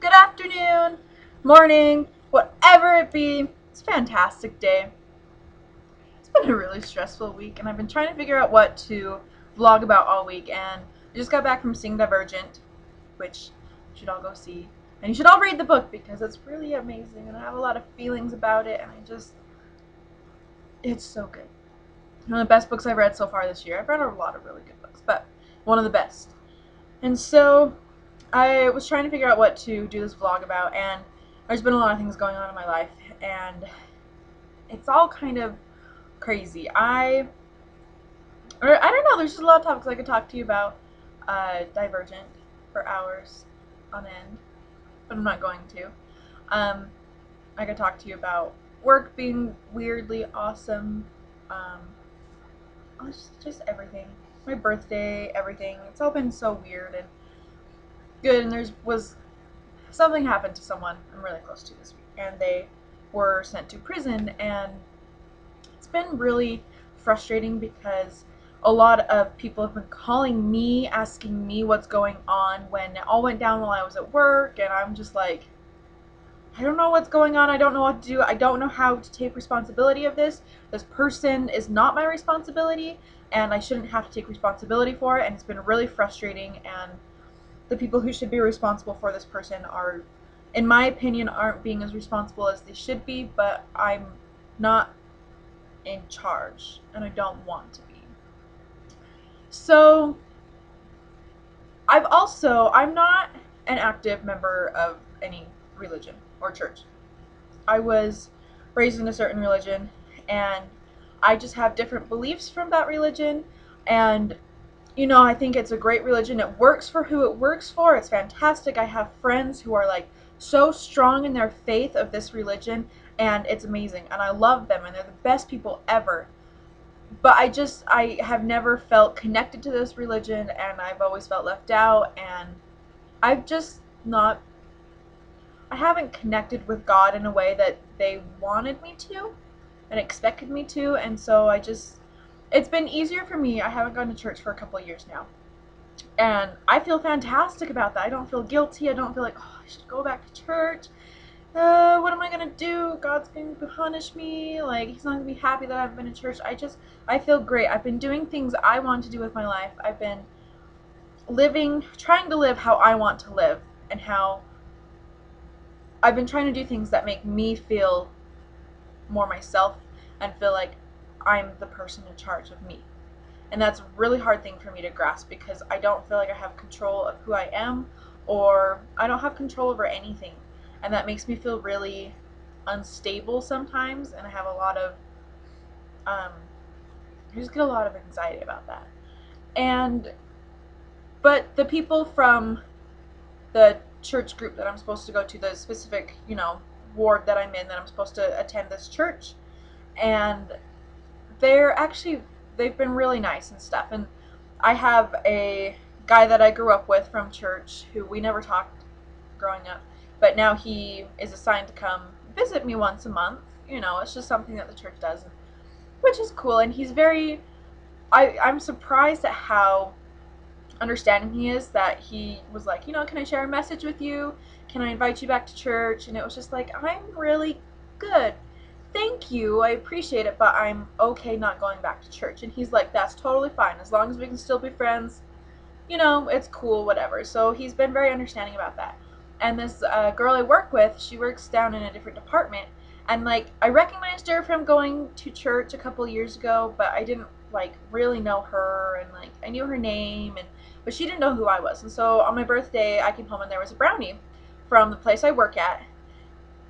good afternoon, morning, whatever it be. It's a fantastic day. It's been a really stressful week, and I've been trying to figure out what to vlog about all week. And I just got back from seeing Divergent, which you should all go see. And you should all read the book because it's really amazing, and I have a lot of feelings about it, and it's so good. One of the best books I've read so far this year. I've read a lot of really good books, but one of the best. And so I was trying to figure out what to do this vlog about, and there's been a lot of things going on in my life, and it's all kind of crazy. I don't know, there's just a lot of topics I could talk to you about. Divergent for hours on end, but I'm not going to. I could talk to you about work being weirdly awesome. Just everything. My birthday, everything. It's all been so weird and good, and was something happened to someone I'm really close to this week, and they were sent to prison, and it's been really frustrating because a lot of people have been calling me, asking me what's going on when it all went down while I was at work, and I'm just like, I don't know what's going on. I don't know what to do. I don't know how to take responsibility of this. This person is not my responsibility, and I shouldn't have to take responsibility for it, and it's been really frustrating, and the people who should be responsible for this person are, in my opinion, aren't being as responsible as they should be, but I'm not in charge, and I don't want to be. So, I'm not an active member of any religion or church. I was raised in a certain religion, and I just have different beliefs from that religion, and I think it's a great religion. It works for who it works for. It's fantastic. I have friends who are like so strong in their faith of this religion, and it's amazing, and I love them, and they're the best people ever. But I have never felt connected to this religion, and I've always felt left out, and I've just not I haven't connected with God in a way that they wanted me to and expected me to, and so it's been easier for me. I haven't gone to church for a couple of years now, and I feel fantastic about that. I don't feel guilty. I don't feel like, oh, I should go back to church. What am I gonna do? God's going to punish me. Like, he's not gonna be happy that I've been to church. I feel great. I've been doing things I want to do with my life. I've been trying to live how I want to live, and how I've been trying to do things that make me feel more myself and feel like I'm the person in charge of me. And that's a really hard thing for me to grasp because I don't feel like I have control of who I am, or I don't have control over anything. And that makes me feel really unstable sometimes, and I have I just get a lot of anxiety about that. But the people from the church group that I'm supposed to go to, the specific, ward that I'm in, that I'm supposed to attend this church, and they've been really nice and stuff. And I have a guy that I grew up with from church who we never talked growing up, but now he is assigned to come visit me once a month. It's just something that the church does, which is cool. And I'm surprised at how understanding he is, that he was like, can I share a message with you? Can I invite you back to church? And it was just like, I'm really good. Thank you. I appreciate it, but I'm okay not going back to church. And he's like, that's totally fine. As long as we can still be friends, it's cool, whatever. So he's been very understanding about that. And this girl I work with, she works down in a different department. And, like, I recognized her from going to church a couple years ago, but I didn't, like, really know her. And, like, I knew her name, but she didn't know who I was. And so on my birthday, I came home and there was a brownie from the place I work at.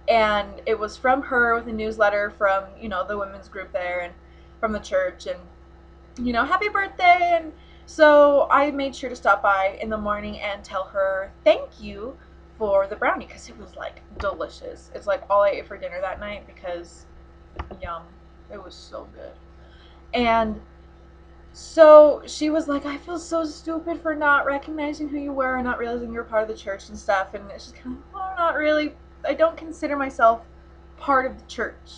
And it was from her, with a newsletter from, the women's group there and from the church. And, happy birthday. And so I made sure to stop by in the morning and tell her thank you for the brownie, because it was, like, delicious. It's, like, all I ate for dinner that night because, yum, it was so good. And so she was like, I feel so stupid for not recognizing who you were and not realizing you were part of the church and stuff. And it's just kind of, well, not really. I don't consider myself part of the church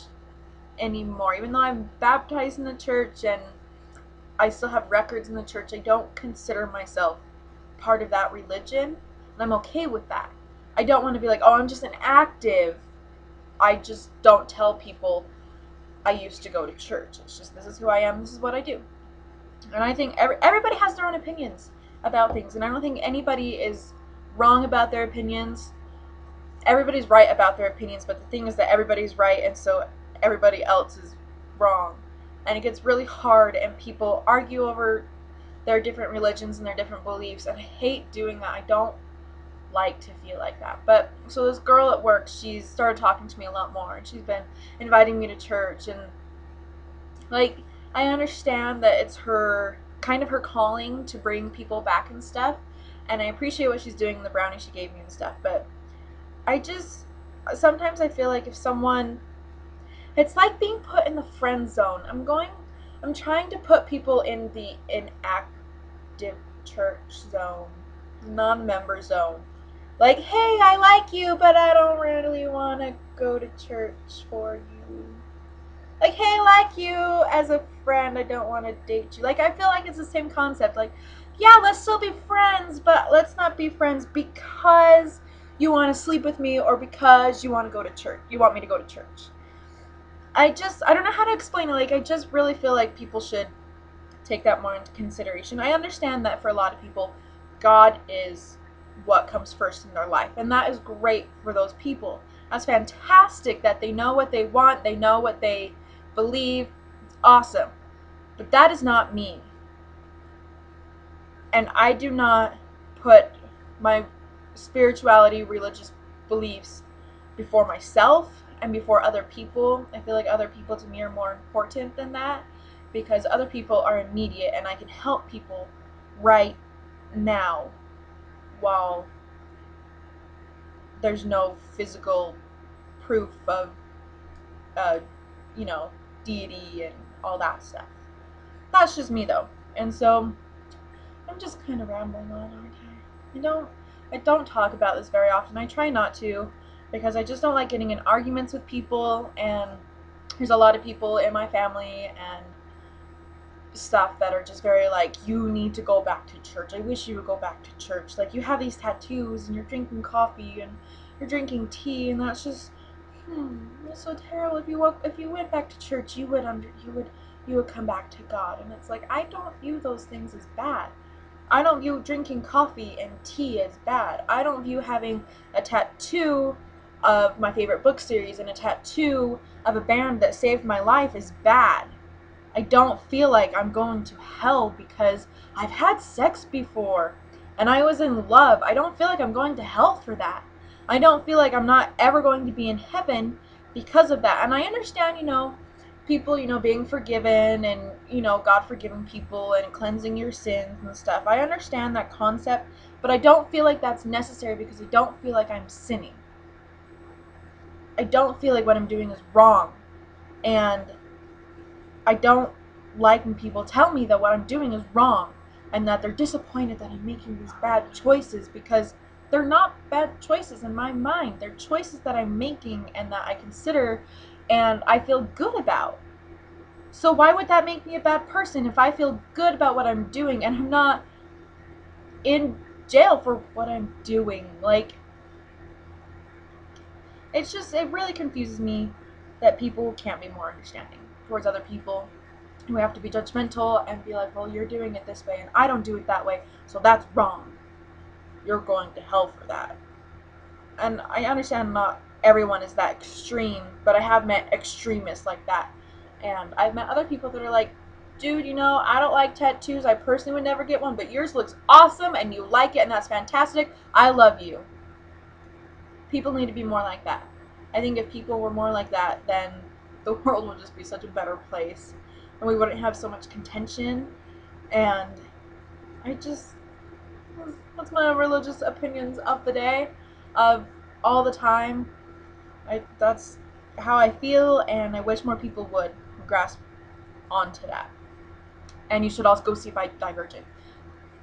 anymore. Even though I'm baptized in the church and I still have records in the church, I don't consider myself part of that religion. And I'm okay with that. I don't want to be like, oh, I'm just an active. I just don't tell people I used to go to church. It's just, this is who I am, this is what I do. And I think everybody has their own opinions about things, and I don't think anybody is wrong about their opinions. Everybody's right about their opinions, but the thing is that everybody's right, and so everybody else is wrong. And it gets really hard, and people argue over their different religions and their different beliefs, and I hate doing that. I don't like to feel like that. But so this girl at work, she's started talking to me a lot more, and she's been inviting me to church, and like, I understand that it's her kind of her calling to bring people back and stuff, and I appreciate what she's doing, the brownie she gave me and stuff, but I just sometimes I feel like if someone, it's like being put in the friend zone. I'm trying to put people in the inactive church zone, non-member zone. Like, hey, I like you, but I don't really want to go to church for you. Like, hey, I like you as a friend, I don't want to date you. Like, I feel like it's the same concept. Like, yeah, let's still be friends, but let's not be friends because you want to sleep with me or because you want to go to church. You want me to go to church. I don't know how to explain it. Like, I just really feel like people should take that more into consideration. I understand that for a lot of people, God is what comes first in their life, and that is great for those people. That's fantastic that they know what they want, they know what they believe. It's awesome. But that is not me. And I do not put my spirituality, religious beliefs before myself and before other people. I feel like other people to me are more important than that, because other people are immediate and I can help people right now while there's no physical proof of, uh, you know, deity and all that stuff. That's just me though. And so I'm just kind of rambling on, aren't I? I don't talk about this very often. I try not to, because I just don't like getting in arguments with people, and there's a lot of people in my family and stuff that are just very like, you need to go back to church. I wish you would go back to church. Like, you have these tattoos and you're drinking coffee and you're drinking tea, and that's just it's so terrible. If you went back to church, you would come back to God. And it's like, I don't view those things as bad. I don't view drinking coffee and tea as bad. I don't view having a tattoo of my favorite book series and a tattoo of a band that saved my life as bad. I don't feel like I'm going to hell because I've had sex before and I was in love. I don't feel like I'm going to hell for that. I don't feel like I'm not ever going to be in heaven because of that. And I understand, people, being forgiven and, God forgiving people and cleansing your sins and stuff. I understand that concept, but I don't feel like that's necessary because I don't feel like I'm sinning. I don't feel like what I'm doing is wrong. And I don't like when people tell me that what I'm doing is wrong and that they're disappointed that I'm making these bad choices, because they're not bad choices in my mind. They're choices that I'm making and that I consider and I feel good about. So why would that make me a bad person if I feel good about what I'm doing and I'm not in jail for what I'm doing? Like, it really confuses me that people can't be more understanding towards other people. We have to be judgmental and be like, well, you're doing it this way and I don't do it that way, so that's wrong. You're going to hell for that. And I understand not everyone is that extreme, but I have met extremists like that. And I've met other people that are like, dude, I don't like tattoos. I personally would never get one, but yours looks awesome and you like it and that's fantastic. I love you. People need to be more like that. I think if people were more like that, then the world would just be such a better place and we wouldn't have so much contention. And that's my religious opinions of the day, of all the time. That's how I feel, and I wish more people would grasp onto that. And you should also go see Divergent.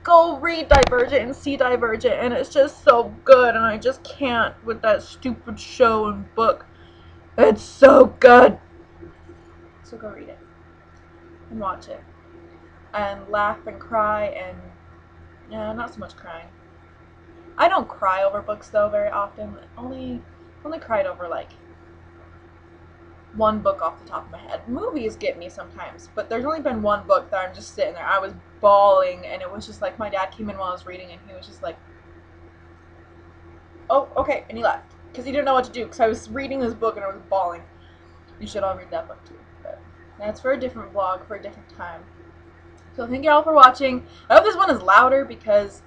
Go read Divergent and see Divergent, and it's just so good, and I just can't with that stupid show and book. It's so good. So go read it and watch it and laugh and cry and not so much crying. I don't cry over books though very often. Only cried over like one book off the top of my head. Movies get me sometimes, but there's only been one book that I'm just sitting there. I was bawling, and it was just like my dad came in while I was reading, and he was just like, "Oh, okay," and he left because he didn't know what to do because I was reading this book and I was bawling. You should all read that book too, but that's for a different vlog for a different time. So thank you all for watching. I hope this one is louder because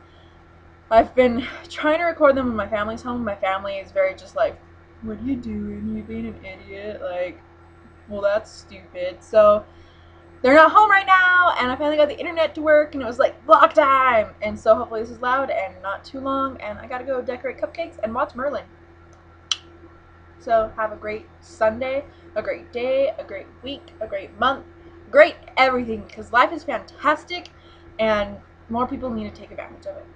I've been trying to record them when my family's home. My family is very just like, what are you doing? You being an idiot? Like, well, that's stupid. So they're not home right now, and I finally got the internet to work, and it was like vlog time. And so hopefully this is loud and not too long, and I gotta go decorate cupcakes and watch Merlin. So have a great Sunday, a great day, a great week, a great month, great everything, because life is fantastic, and more people need to take advantage of it.